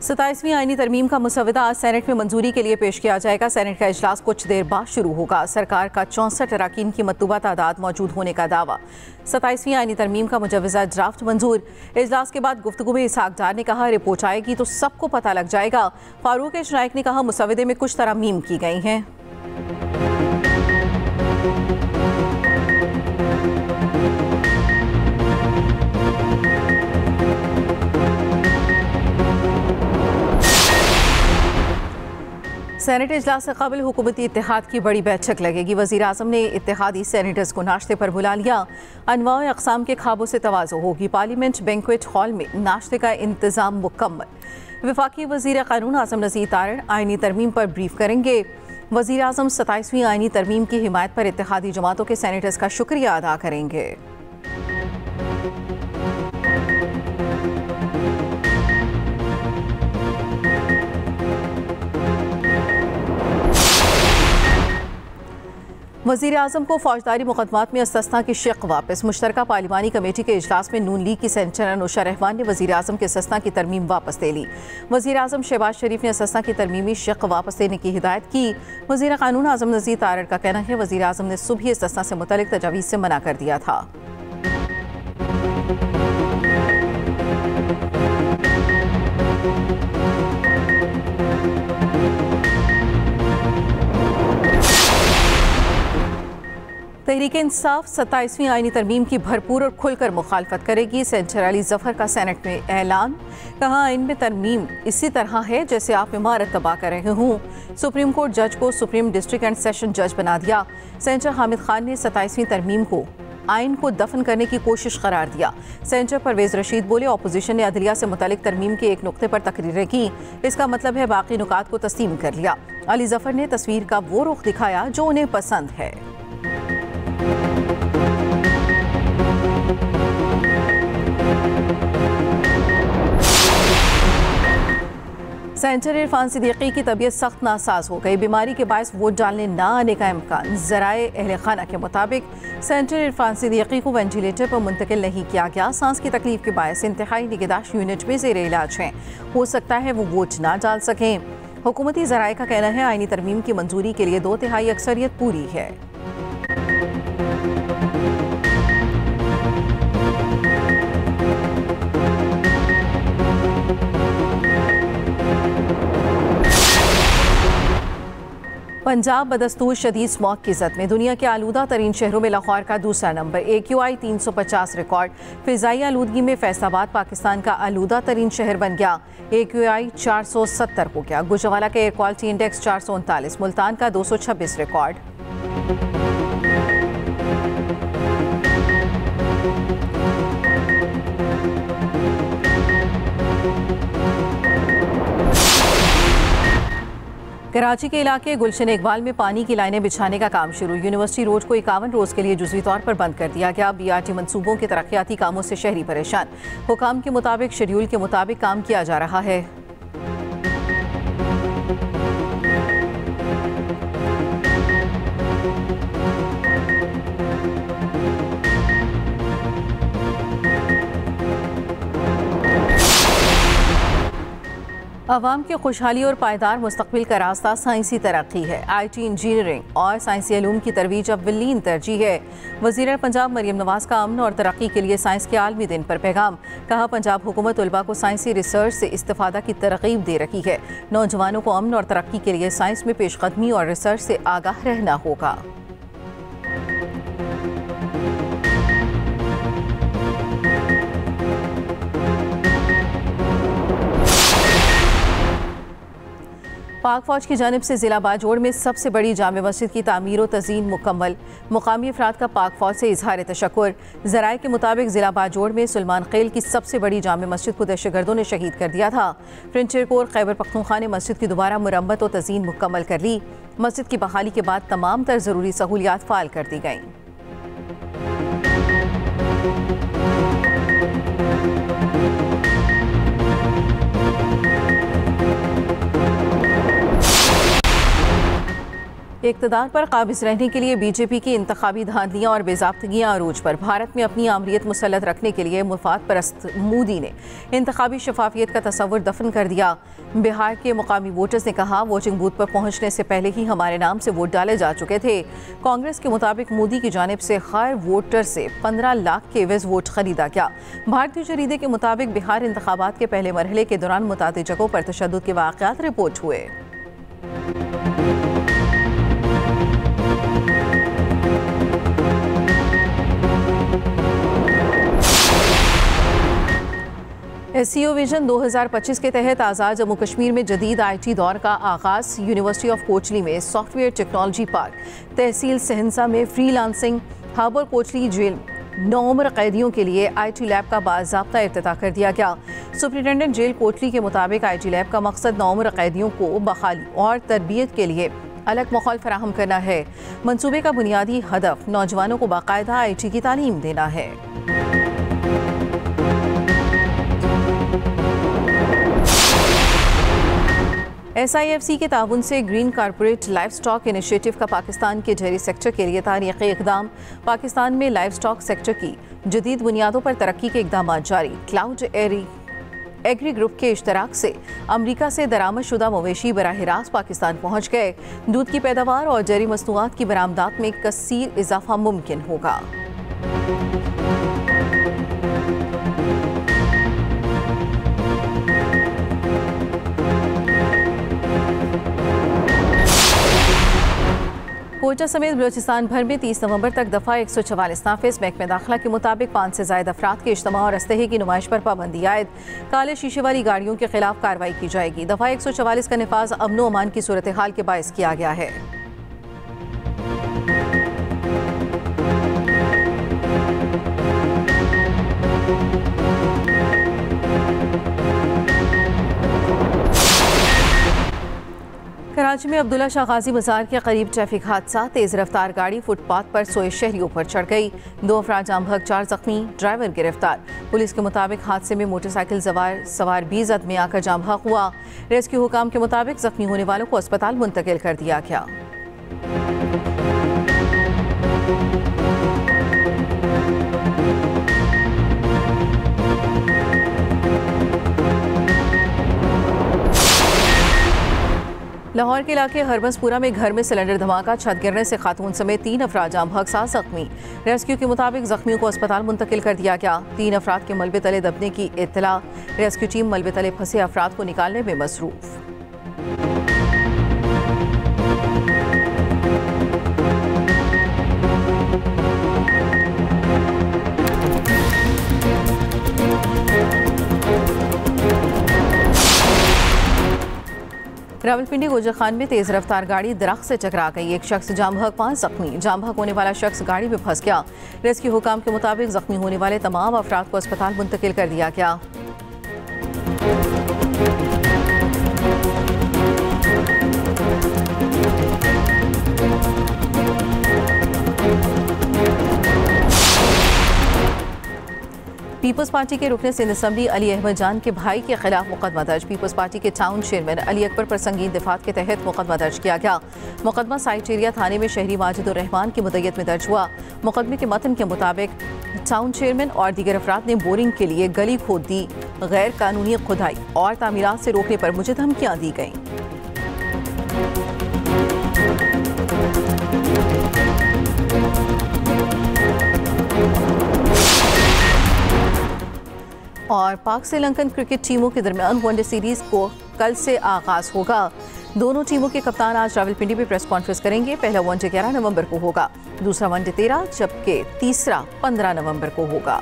27वीं आईनी तरमीम का मुसवदा आज सेनेट में मंजूरी के लिए पेश किया जाएगा। सेनेट का इजलास कुछ देर बाद शुरू होगा। सरकार का 64 अराकीन की मतलूबा तादाद मौजूद होने का दावा। 27वीं आईनी तरमीम का मुजवजा ड्राफ्ट मंजूर। इजलास के बाद गुफ्तगू में इसहाक डार ने कहा, रिपोर्ट आएगी तो सबको पता लग जाएगा। फारूक एच नाइक ने कहा, मुसवदे में कुछ तरमीम की गई हैं। सेनेट इजलास से कबल हुकूमती इत्तेहाद की बड़ी बैठक लगेगी। वज़ीर आज़म ने इत्तेहादी सेनेटर्स को नाश्ते पर बुला लिया। अनवाए अक़साम के खाबों से तवाज़ो होगी। पार्लियामेंट बैंक्वेट हॉल में नाश्ते का इंतज़ाम मुकम्मल। वफाकी वज़ीर क़ानून आज़म नज़ीर तारड़ आईनी तरमीम पर ब्रीफ करेंगे। वज़ीर आज़म 27वीं आईनी तरमीम की हिमायत पर इत्तेहादी जमातों के सेनेटर्स का शुक्रिया अदा करेंगे। वज़ीर आज़म को फौजदारी मुकदमात में इस्तिस्ना की शिक वापस। मुश्तरका पार्लिमानी कमेटी के इजलास में नून लीग की सेनेटर अनुशा रहमान ने वज़ीर आज़म के इस्तिस्ना की तरमीम वापस ले ली। वज़ीर आज़म शहबाज शरीफ ने इस्तिस्ना की तरमीमी शिक वापस लेने की हिदायत की। वज़ीर क़ानून आज़म नज़ीर तारड़ का कहना है, वज़ीर आज़म ने सुबह इस्तिस्ना से मुतल्लिक़ तजावीज़ से मना कर दिया था। तहरीक-ए-इंसाफ 27वीं आईनी तरमीम की भरपूर और खुलकर मुखालफत करेगी। सेनेटर अली ज़फ़र का सेनेट में ऐलान। कहा, इनमें तरमीम इसी तरह है जैसे आप इमारत तबाह कर रहे हों। सुप्रीम कोर्ट जज को सुप्रीम डिस्ट्रिक्ट एंड सेशन जज बना दिया। सेनेटर हामिद खान ने 27वीं तरमीम को आइन को दफन करने की कोशिश करार दिया। सेनेटर परवेज़ रशीद बोले, अपोजिशन ने अदलिया से मुतालिक तरमीम के एक नुक्ते पर तकरीरें की, इसका मतलब है बाकी नुकात को तस्लीम कर लिया। अली ज़फ़र ने तस्वीर का वो रुख दिखाया जो उन्हें पसंद है। सेनेटर इरफान सिद्दीकी की तबीयत सख्त नासाज हो गई। बीमारी के बायस वोट डालने न आने का इम्कान। ज़राए अहले खाना के मुताबिक सेनेटर इरफान सिद्दीकी को वेंटिलेटर पर मुंतकिल नहीं किया गया। सांस की तकलीफ के बायस इंतहाई निगहदाश्त यूनिट में ज़ेर इलाज हैं। हो सकता है वो वोट ना डाल सकें। हुकूमती ज़राए का कहना है, आईनी तरमीम की मंजूरी के लिए 2/3 अक्सरियत पूरी है। पंजाब बदस्तूर शदीद स्मॉग की ज़द में दुनिया के आलूदा तरीन शहरों में लाहौर का दूसरा नंबर। AQI 350 record. फ़िज़ाई आलूदगी में फैसलाबाद पाकिस्तान का आलूदा तरीन शहर बन गया। AQI 470 हो गया। गुजरावाला का एयर क्वालिटी इंडेक्स 439, मुल्तान का 226 रिकॉर्ड। कराची के इलाके गुलशन इकबाल में पानी की लाइनें बिछाने का काम शुरू। यूनिवर्सिटी रोड को 51 रोज़ के लिए जुज़वी तौर पर बंद कर दिया गया। BRT मंसूबों के तरक्याती कामों से शहरी परेशान। हुकाम के मुताबिक शेड्यूल के मुताबिक काम किया जा रहा है। अवाम की खुशहाली और पायदार मुस्तकबिल का रास्ता साइंसी तरक्की है। IT इंजीनियरिंग और साइंसी इल्म की तरवीज अब वलीन तरजीह है। वज़ीर पंजाब मरियम नवाज़ का अमन और तरक्की के लिए साइंस के आलमी दिन पर पैगाम। कहा, पंजाब हुकूमत तलबा को साइंसी रिसर्च से इस्तिफादा की तरगीब दे रही है। नौजवानों को अमन और तरक्की के लिए साइंस में पेशकदमी और रिसर्च से आगाह रहना होगा। पाक फौज की जानिब से ज़िला बाजोड़ में सबसे बड़ी जामे मस्जिद की तामीर व तज़ीन मुकम्मल। मुकामी अफराद का पाक फौज से इजहार तशक्कुर। ज़राए के मुताबिक ज़िला बाजोड़ में सुलेमान खेल की सबसे बड़ी जामे मस्जिद को दहशतगर्दों ने शहीद कर दिया था। फ्रेंचर कोर खैबर पख्तूनख्वा ने मस्जिद की दोबारा मुरम्मत व तज़ीन मुकम्मल कर ली। मस्जिद की बहाली के बाद तमाम तर ज़रूरी सहूलियात फ़ाल कर दी गईं। इक़्तिदार पर काबिज रहने के लिए बीजेपी की इंतखाबी धांधलियां और बेज़ाब्तगियां अरूज पर। भारत में अपनी आमरीत मुसल्लत रखने के लिए मुफाद परस्त मोदी ने इंतखाबी शफाफियत का तस्वुर दफन कर दिया। बिहार के मुकामी वोटर्स ने कहा, वोटिंग बूथ पर पहुंचने से पहले ही हमारे नाम से वोट डाले जा चुके थे। कांग्रेस के मुताबिक मोदी की जानिब से हर वोटर से 15 लाख के एवज वोट खरीदा गया। भारतीय जरीदे के मुताबिक बिहार इंतखाबात के पहले मरहले के दौरान मुतादिद जगहों पर तशद्दुद के वाक़यात रिपोर्ट हुए। SCO विजन 2025 के तहत आज़ाद जम्मू कश्मीर में जदीद IT दौर का आगाज़। यूनिवर्सिटी ऑफ कोचली में सॉफ्टवेयर टेक्नोलॉजी पार्क, तहसील सहनसा में फ्रीलांसिंग हब और कोचली जेल में 9 उम्र कैदियों के लिए IT लैब का बाज़ाब्ता इफ्तिताह कर दिया गया। सुप्रिटेंडेंट जेल कोचली के मुताबिक IT लैब का मकसद 9 उम्र कैदियों को बहाली और तरबियत के लिए अलग माहौल फराहम करना है। मंसूबे का बुनियादी हदफ नौजवानों को बाकायदा IT की तालीम देना है। SIFC के ताउन से green corporate life stock initiative का पाकिस्तान के डेयरी सेक्टर के लिए तारीख़ी इक़दाम। पाकिस्तान में लाइफ स्टॉक सेक्टर की जदीद बुनियादों पर तरक्की के इक़दाम जारी। क्लाउड एग्री ग्रुप के इश्तराक से अमरीका से दरामदशुदा मवेशी बराह रास्त पाकिस्तान पहुँच गए। दूध की पैदावार और डेयरी मसनूआत की बरामदात में कसीर इजाफा मुमकिन होगा। कोटा समेत बलूचिस्तान भर में 30 नवंबर तक दफ़ा 144 नाफिज। महकमे दाखिला के मुताबिक 5 से ज़ायद अफराद के इज्तिमा और अस्तहे की नुमाइश पर पाबंदी आयद। काले शीशे वाली गाड़ियों के खिलाफ कार्रवाई की जाएगी। दफ़ा 144 का निफाज अमन व अमान की सूरत हाल के बायस किया गया है। कराची में अब्दुल्ला शाह गाजी बाजार के करीब ट्रैफिक हादसा। तेज रफ्तार गाड़ी फुटपाथ पर सोए शहरियों पर चढ़ गई। 2 अफराद जाम बहक, 4 जख्मी, ड्राइवर गिरफ्तार। पुलिस के मुताबिक हादसे में मोटरसाइकिल सवार भी जद में आकर जाम बहक हुआ। रेस्क्यू हुकाम के मुताबिक जख्मी होने वालों को अस्पताल मुंतकिल कर दिया गया। लाहौर के इलाके हरबसपुरा में घर में सिलेंडर धमाका, छत गिरने से खातून समेत 3 अफराद जाम बहक, 7 जख्मी। रेस्क्यू के मुताबिक जख्मियों को अस्पताल मुंतकिल कर दिया गया। 3 अफराद के मलबे तले दबने की इत्तला। रेस्क्यू टीम मलबे तले फंसे अफराद को निकालने में मसरूफ। रावलपिंडी गोजर खान में तेज रफ्तार गाड़ी दरख्त से टकरा गई। एक शख्स जाम बहक, 5 जख्मी। जाम बहक होने वाला शख्स गाड़ी में फंस गया। रेस्क्यू हुकाम के मुताबिक जख्मी होने वाले तमाम अफराद को अस्पताल मुंतकिल कर दिया गया। पीपल्स पार्टी के रुकने सिंध असम्बली अली अहमद जान के भाई के खिलाफ मुकदमा दर्ज। पीपल्स पार्टी के टाउन चेयरमैन अली अकबर पर संगीन दिफात के तहत मुकदमा दर्ज किया गया। मुकदमा साइट एरिया थाने में शहरी माजिदुर रहमान की मुद्दत में दर्ज हुआ। मुकदमे के मतन के मुताबिक टाउन चेयरमैन और दीगर अफराद ने बोरिंग के लिए गली खोद दी। गैर कानूनी खुदाई और तामीरात से रोकने पर मुझे धमकियाँ दी गईं। और पाक श्रीलंकन क्रिकेट टीमों के दरमियान वनडे सीरीज को कल से आगाज होगा। दोनों टीमों के कप्तान आज रावलपिंडी में प्रेस कॉन्फ्रेंस करेंगे। पहला वनडे 11 नवंबर को होगा, दूसरा वनडे 13, जबकि तीसरा 15 नवंबर को होगा।